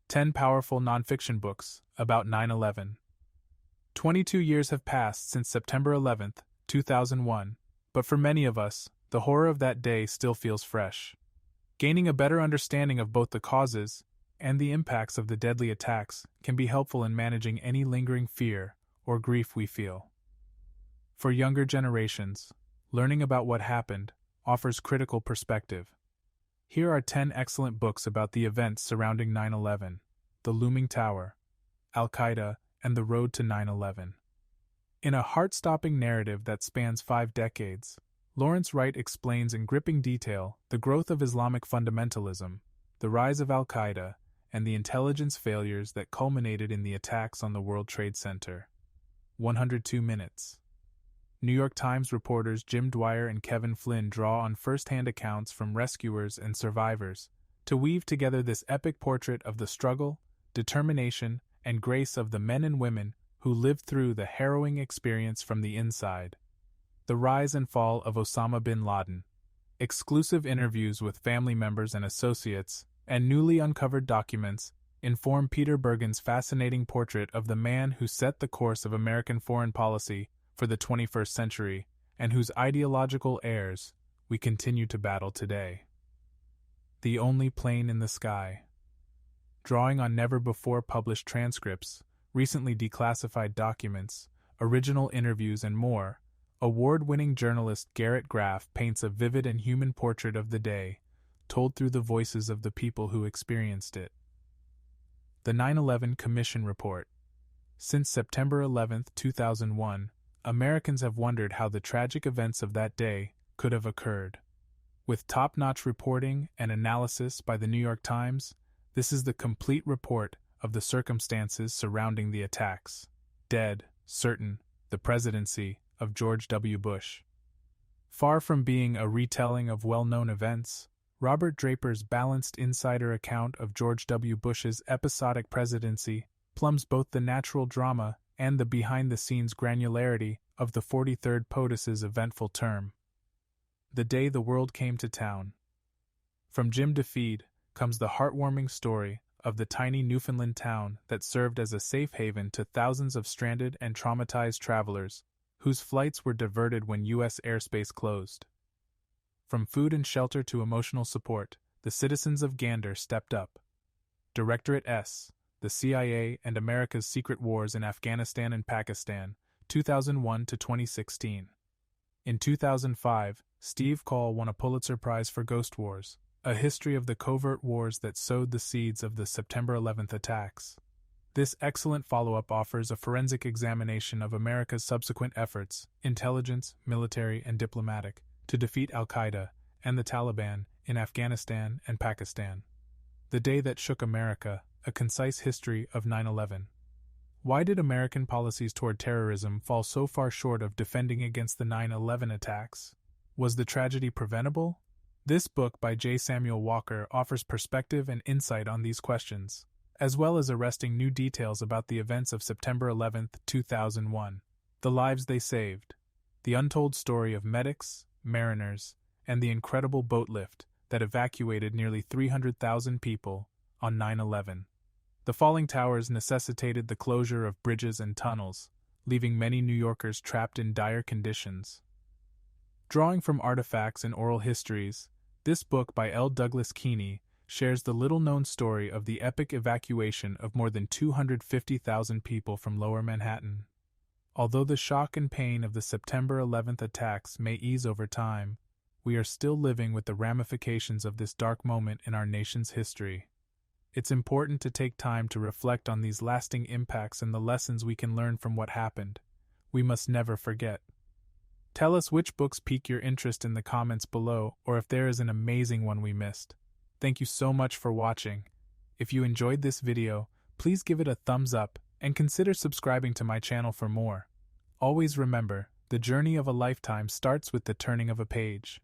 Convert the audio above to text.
10 Powerful Nonfiction Books About 9/11. 22 years have passed since September 11th, 2001, but for many of us, the horror of that day still feels fresh. Gaining a better understanding of both the causes and the impacts of the deadly attacks can be helpful in managing any lingering fear or grief we feel. For younger generations, learning about what happened offers critical perspective. Here are 10 excellent books about the events surrounding 9/11, the looming tower, Al-Qaeda, and the road to 9/11. In a heart-stopping narrative that spans 5 decades, Lawrence Wright explains in gripping detail the growth of Islamic fundamentalism, the rise of Al-Qaeda, and the intelligence failures that culminated in the attacks on the World Trade Center. 102 minutes. New York Times reporters Jim Dwyer and Kevin Flynn draw on first-hand accounts from rescuers and survivors to weave together this epic portrait of the struggle, determination, and grace of the men and women who lived through the harrowing experience from the inside. The rise and fall of Osama bin Laden. Exclusive interviews with family members and associates, and newly uncovered documents, inform Peter Bergen's fascinating portrait of the man who set the course of American foreign policy for the 21st century, and whose ideological heirs we continue to battle today. The Only Plane in the Sky. Drawing on never-before-published transcripts, recently declassified documents, original interviews, and more, award-winning journalist Garrett Graff paints a vivid and human portrait of the day, told through the voices of the people who experienced it. The 9/11 Commission Report. Since September 11, 2001, Americans have wondered how the tragic events of that day could have occurred. With top-notch reporting and analysis by the New York Times, this is the complete report of the circumstances surrounding the attacks. Dead, certain, the presidency of George W. Bush. Far from being a retelling of well-known events, Robert Draper's balanced insider account of George W. Bush's episodic presidency plumbs both the natural drama and the behind-the-scenes granularity of the 43rd POTUS's eventful term. The day the world came to town. From Jim DeFeed comes the heartwarming story of the tiny Newfoundland town that served as a safe haven to thousands of stranded and traumatized travelers whose flights were diverted when U.S. airspace closed. From food and shelter to emotional support, the citizens of Gander stepped up. Directorate S. The CIA and America's Secret Wars in Afghanistan and Pakistan, 2001 to 2016. In 2005, Steve Coll won a Pulitzer Prize for Ghost Wars, a history of the covert wars that sowed the seeds of the September 11th attacks. This excellent follow-up offers a forensic examination of America's subsequent efforts, intelligence, military, and diplomatic, to defeat Al-Qaeda and the Taliban in Afghanistan and Pakistan. The Day That Shook America, a concise history of 9/11. Why did American policies toward terrorism fall so far short of defending against the 9/11 attacks? Was the tragedy preventable? This book by J. Samuel Walker offers perspective and insight on these questions, as well as arresting new details about the events of September 11, 2001, the lives they saved, the untold story of medics, mariners, and the incredible boat lift that evacuated nearly 300,000 people on 9/11. The falling towers necessitated the closure of bridges and tunnels, leaving many New Yorkers trapped in dire conditions. Drawing from artifacts and oral histories, this book by L. Douglas Keeney shares the little-known story of the epic evacuation of more than 250,000 people from Lower Manhattan. Although the shock and pain of the September 11th attacks may ease over time, we are still living with the ramifications of this dark moment in our nation's history. It's important to take time to reflect on these lasting impacts and the lessons we can learn from what happened. We must never forget. Tell us which books pique your interest in the comments below, or if there is an amazing one we missed. Thank you so much for watching. If you enjoyed this video, please give it a thumbs up and consider subscribing to my channel for more. Always remember, the journey of a lifetime starts with the turning of a page.